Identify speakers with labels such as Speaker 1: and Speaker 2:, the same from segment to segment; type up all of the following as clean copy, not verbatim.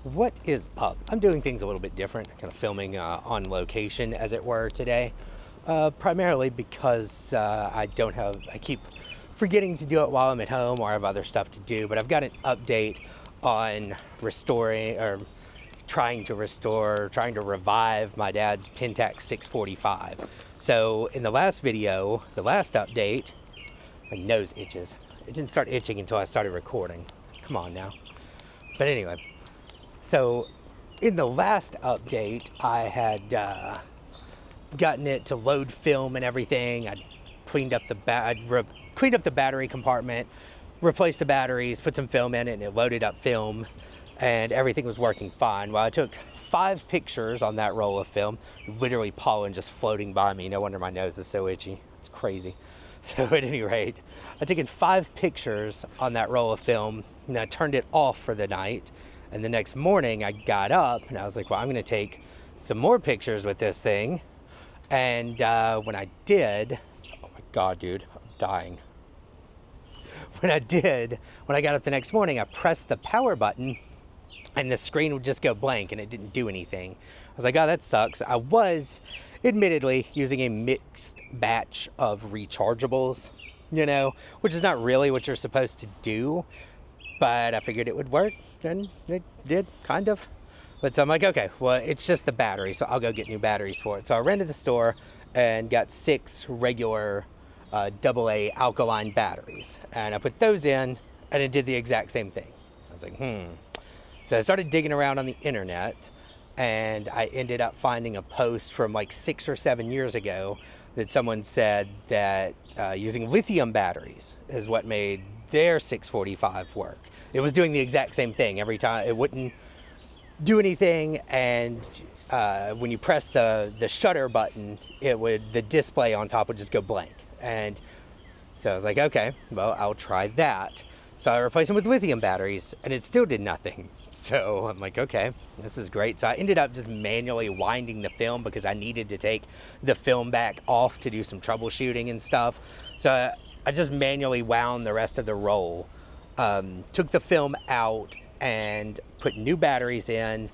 Speaker 1: What is up? I'm doing things a little bit different, kind of filming on location, as it were, today. Primarily because I keep forgetting to do it while I'm at home or I have other stuff to do, but I've got an update on restoring, or trying to revive my dad's Pentax 645. So in the last video, the last update, my nose itches. It didn't start itching until I started recording. Come on now. But anyway. So, in the last update, I had gotten it to load film and everything. I'd cleaned up the battery compartment, replaced the batteries, put some film in it, and it loaded up film, and everything was working fine. Well, I took 5 pictures on that roll of film, literally pollen just floating by me. No wonder my nose is so itchy. It's crazy. So, at any rate, I'd taken 5 pictures on that roll of film, and I turned it off for the night. And the next morning I got up and I was like, well, I'm going to take some more pictures with this thing. And when I did, oh my God, dude, I'm dying. When I got up the next morning, I pressed the power button and the screen would just go blank and it didn't do anything. I was like, oh, that sucks. I was admittedly using a mixed batch of rechargeables, which is not really what you're supposed to do. But I figured it would work, and it did, kind of. But so I'm like, okay, well, it's just the battery, so I'll go get new batteries for it. So I ran to the store and got 6 regular AA alkaline batteries. And I put those in, and it did the exact same thing. I was like, So I started digging around on the internet, and I ended up finding a post from like 6 or 7 years ago that someone said that using lithium batteries is what made their 645 work. It was doing the exact same thing every time. It wouldn't do anything, and when you press the shutter button, the display on top would just go blank. And so I was like, okay, well, I'll try that. So I replaced them with lithium batteries, and it still did nothing. So I'm like, okay, this is great. So I ended up just manually winding the film because I needed to take the film back off to do some troubleshooting and stuff. So I just manually wound the rest of the roll, took the film out and put new batteries in,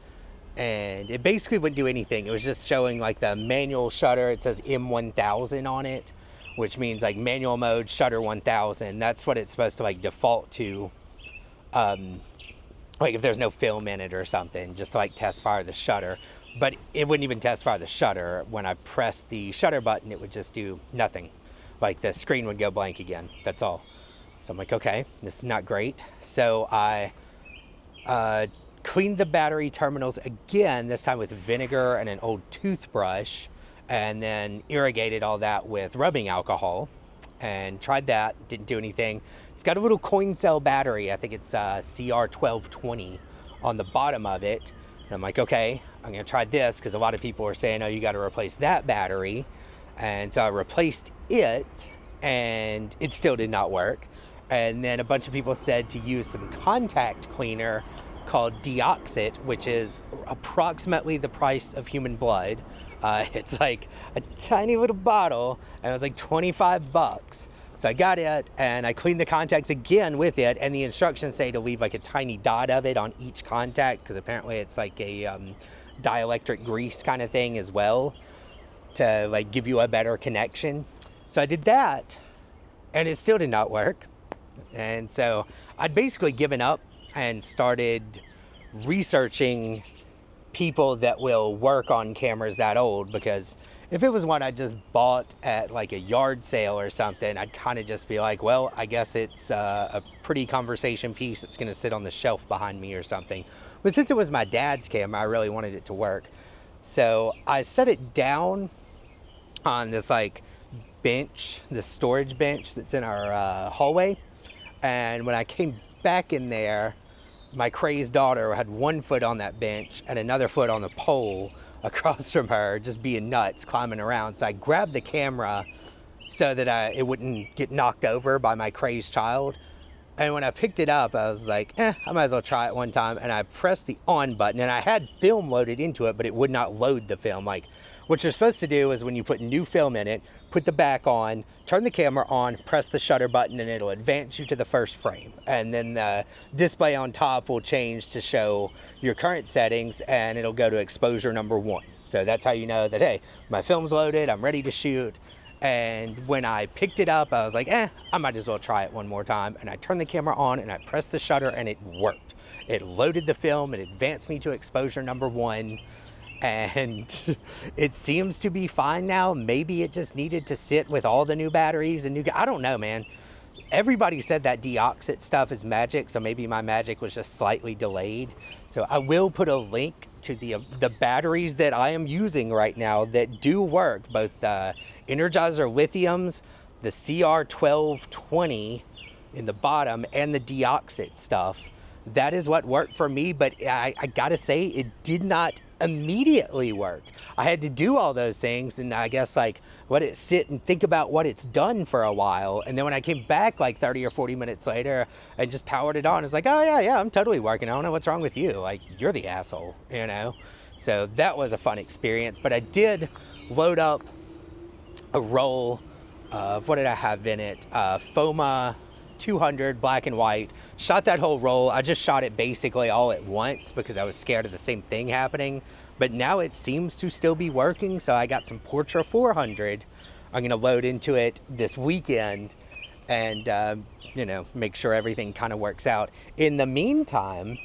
Speaker 1: and it basically wouldn't do anything. It was just showing like the manual shutter. It says M1000 on it, which means like manual mode shutter 1000. That's what it's supposed to like default to, like if there's no film in it or something, just to like test fire the shutter. But it wouldn't even test fire the shutter. When I pressed the shutter button, it would just do nothing. Like the screen would go blank again. That's all. So I'm like, okay, this is not great. So I cleaned the battery terminals again, this time with vinegar and an old toothbrush, and then irrigated all that with rubbing alcohol and tried that. Didn't do anything. It's got a little coin cell battery. I think it's CR1220 on the bottom of it. And I'm like, okay, I'm going to try this because a lot of people are saying, oh, you got to replace that battery. And so I replaced it, and it still did not work. And then a bunch of people said to use some contact cleaner called DeOxit, which is approximately the price of human blood. It's like a tiny little bottle, and it was like 25 bucks. So I got it, and I cleaned the contacts again with it, and the instructions say to leave like a tiny dot of it on each contact, because apparently it's like a dielectric grease kind of thing as well, to like give you a better connection. So I did that, and it still did not work. And so I'd basically given up and started researching people that will work on cameras that old, because if it was one I just bought at like a yard sale or something, I'd kind of just be like, well, I guess it's a pretty conversation piece that's going to sit on the shelf behind me or something. But since it was my dad's camera, I really wanted it to work. So I set it down on this like bench, the storage bench that's in our hallway. And when I came back in there, my crazed daughter had one foot on that bench and another foot on the pole across from her, just being nuts, climbing around. So I grabbed the camera so that it wouldn't get knocked over by my crazed child. And when I picked it up, I was like, I might as well try it one time. And I pressed the on button, and I had film loaded into it, but it would not load the film. Like What you're supposed to do is when you put new film in it, put the back on, turn the camera on, press the shutter button, and it'll advance you to the first frame. And then the display on top will change to show your current settings, and it'll go to exposure number 1. So that's how you know that, hey, my film's loaded, I'm ready to shoot. And when I picked it up, I was like, I might as well try it one more time. And I turned the camera on and I pressed the shutter and it worked. It loaded the film, it advanced me to exposure number 1. And it seems to be fine now. Maybe it just needed to sit with all the new batteries and I don't know, man. Everybody said that DeOxit stuff is magic, so maybe my magic was just slightly delayed. So I will put a link to the batteries that I am using right now that do work, both the Energizer Lithiums, the CR1220 in the bottom, and the DeOxit stuff. That is what worked for me, but I gotta say, it did not immediately work. I had to do all those things and I guess like let it sit and think about what it's done for a while. And then when I came back like 30 or 40 minutes later, I just powered it on. It's like, oh yeah, I'm totally working. I don't know what's wrong with you. Like, you're the asshole, you know? So that was a fun experience, but I did load up a roll of, what did I have in it? FOMA 200 black and white. Shot that whole roll. I just shot it basically all at once because I was scared of the same thing happening, but now it seems to still be working. So I got some Portra 400. I'm gonna load into it this weekend and you know, make sure everything kind of works out. In the meantime,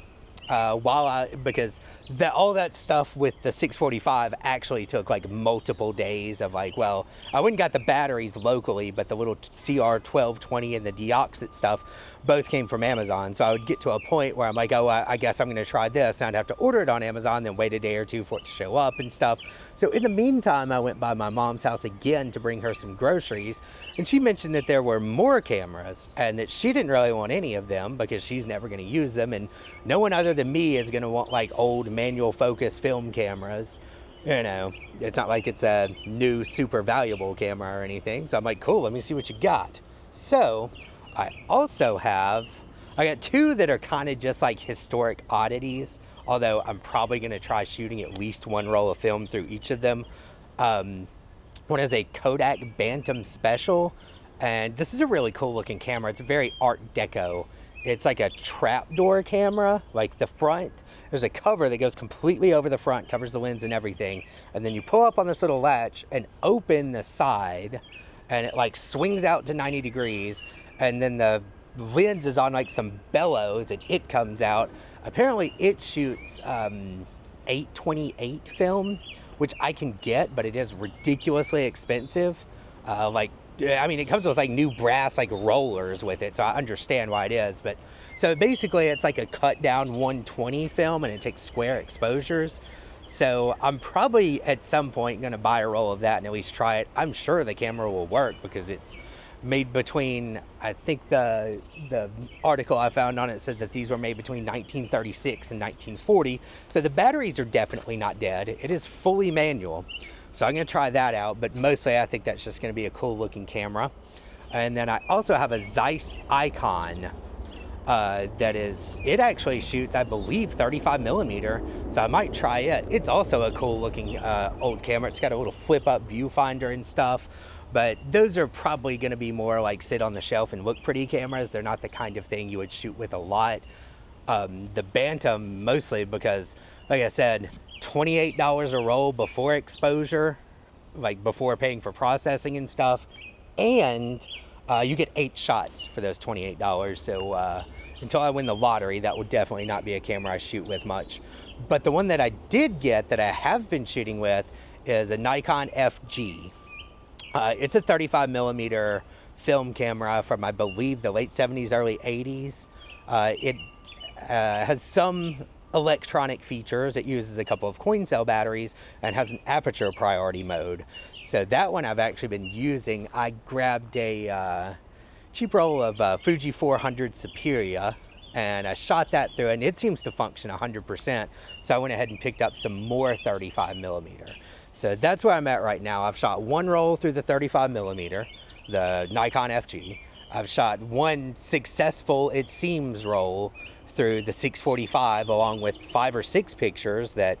Speaker 1: because all that stuff with the 645 actually took like multiple days of like, well, I went and got the batteries locally, but the little CR1220 and the DeOxit stuff both came from Amazon. So I would get to a point where I'm like, oh, I guess I'm going to try this, and I'd have to order it on Amazon, then wait a day or two for it to show up and stuff. So in the meantime, I went by my mom's house again to bring her some groceries, and she mentioned that there were more cameras and that she didn't really want any of them because she's never going to use them, and no one other than me is going to want like old manual focus film cameras. You know, it's not like it's a new super valuable camera or anything. So I'm like, cool, let me see what you got. So I got two that are kind of just like historic oddities, although I'm probably going to try shooting at least one roll of film through each of them. One is a Kodak Bantam Special, and this is a really cool looking camera. It's very Art Deco. It's like a trapdoor camera, like the front. There's a cover that goes completely over the front, covers the lens and everything. And then you pull up on this little latch and open the side, and it like swings out to 90 degrees. And then the lens is on like some bellows and it comes out. Apparently it shoots 828 film, which I can get, but it is ridiculously expensive. I mean, it comes with like new brass like rollers with it, so I understand why it is. But so basically it's like a cut down 120 film and it takes square exposures. So I'm probably at some point going to buy a roll of that and at least try it. I'm sure the camera will work because it's made between, I think the article I found on it said that these were made between 1936 and 1940. So the batteries are definitely not dead. It is fully manual. So I'm going to try that out, but mostly I think that's just going to be a cool looking camera. And then I also have a Zeiss Icon it actually shoots, I believe, 35 millimeter. So I might try it. It's also a cool looking old camera. It's got a little flip up viewfinder and stuff, but those are probably going to be more like sit on the shelf and look pretty cameras. They're not the kind of thing you would shoot with a lot. The Bantam mostly because, like I said, $28 a roll before exposure, like before paying for processing and stuff, and you get 8 shots for those $28. So until I win the lottery, that would definitely not be a camera I shoot with much. But the one that I did get that I have been shooting with is a Nikon FG. It's a 35 millimeter film camera from, I believe, the late 70s, early 80s. It has some electronic features. It uses a couple of coin cell batteries and has an aperture priority mode. So that one I've actually been using. I grabbed a cheap roll of Fuji 400 Superior and I shot that through and it seems to function 100%. So I went ahead and picked up some more 35 millimeter. So that's where I'm at right now. I've shot one roll through the 35 millimeter, the Nikon FG. I've shot one successful, it seems, roll through the 645 along with 5 or 6 pictures that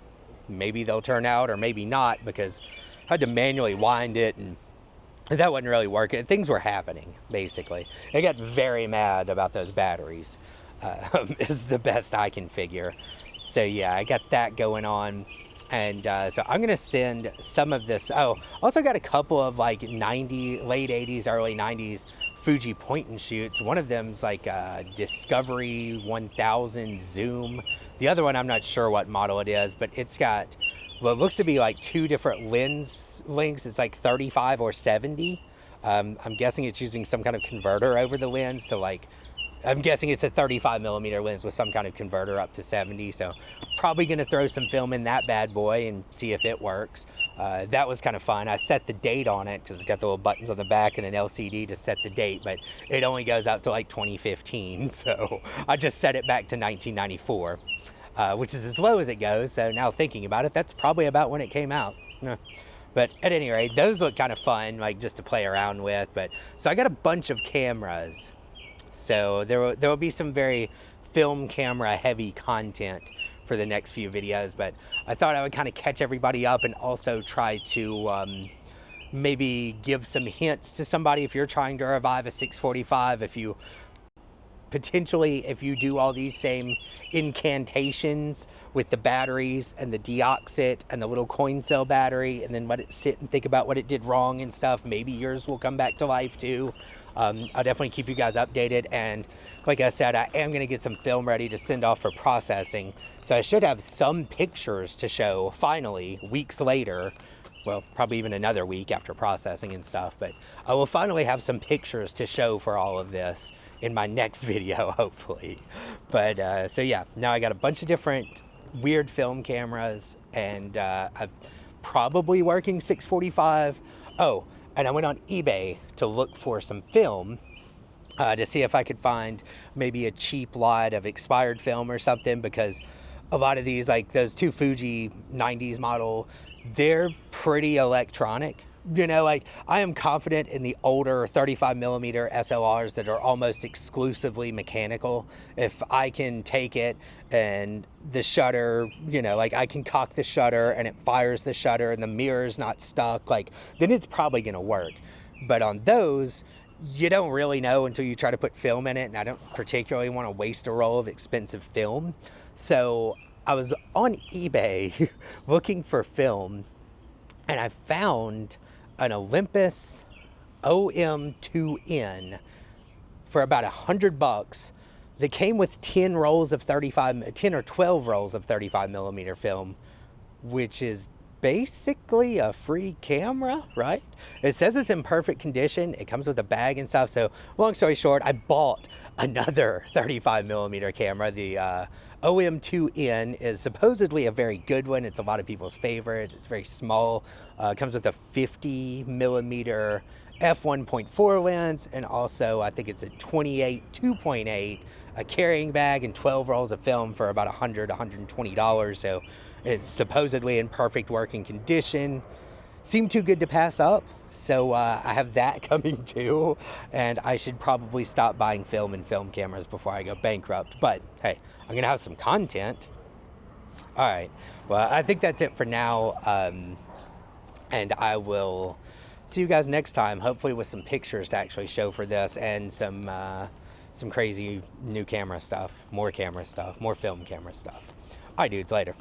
Speaker 1: maybe they'll turn out or maybe not, because had to manually wind it, and that wasn't really working. Things were happening, basically. I got very mad about those batteries, is the best I can figure. So yeah, I got that going on. And so I'm going to send some of this. Oh, also got a couple of like late 80s, early 90s Fuji point and shoots. One of them's like a Discovery 1000 zoom. The other one, I'm not sure what model it is, but it's got, well, it looks to be like two different lens lengths. It's like 35 or 70. I'm guessing it's using some kind of converter over the lens to like, I'm guessing it's a 35 millimeter lens with some kind of converter up to 70. So probably going to throw some film in that bad boy and see if it works. That was kind of fun. I set the date on it because it's got the little buttons on the back and an LCD to set the date, but it only goes up to like 2015. So I just set it back to 1994, which is as low as it goes. So now thinking about it, that's probably about when it came out. But at any rate, those look kind of fun, like just to play around with. But so I got a bunch of cameras. So there will be some very film camera heavy content for the next few videos, but I thought I would kind of catch everybody up and also try to maybe give some hints to somebody if you're trying to revive a 645, if you do all these same incantations with the batteries and the DeOxit and the little coin cell battery, and then let it sit and think about what it did wrong and stuff, maybe yours will come back to life too. I'll definitely keep you guys updated, and like I said, I am going to get some film ready to send off for processing, so I should have some pictures to show finally weeks later. Well, probably even another week after processing and stuff, but I will finally have some pictures to show for all of this in my next video, hopefully. But so yeah, now I got a bunch of different weird film cameras, and I'm probably working 645. Oh, and I went on eBay to look for some film to see if I could find maybe a cheap lot of expired film or something, because a lot of these, like those two Fuji 90s model, they're pretty electronic. You know, like I am confident in the older 35 millimeter SLRs that are almost exclusively mechanical. If I can take it and the shutter, you know, like I can cock the shutter and it fires the shutter and the mirror's not stuck, like then it's probably gonna work. But on those, you don't really know until you try to put film in it, and I don't particularly want to waste a roll of expensive film. So I was on eBay looking for film, and I found an Olympus OM2N for about $100 that came with 10 or 12 rolls of 35 millimeter film, which is basically a free camera, right? It says it's in perfect condition. It comes with a bag and stuff. So long story short, I bought another 35 millimeter camera. The OM2N is supposedly a very good one. It's a lot of people's favorite. It's very small. It comes with a 50 millimeter f1.4 lens, and also I think it's a 28 2.8, a carrying bag, and 12 rolls of film for about $120. So it's supposedly in perfect working condition. Seemed too good to pass up, so I have that coming too, and I should probably stop buying film and film cameras before I go bankrupt. But hey, I'm gonna have some content. All right, well, I think that's it for now, and I will see you guys next time, hopefully with some pictures to actually show for this, and some crazy new camera stuff, more film camera stuff. All right, dudes, later.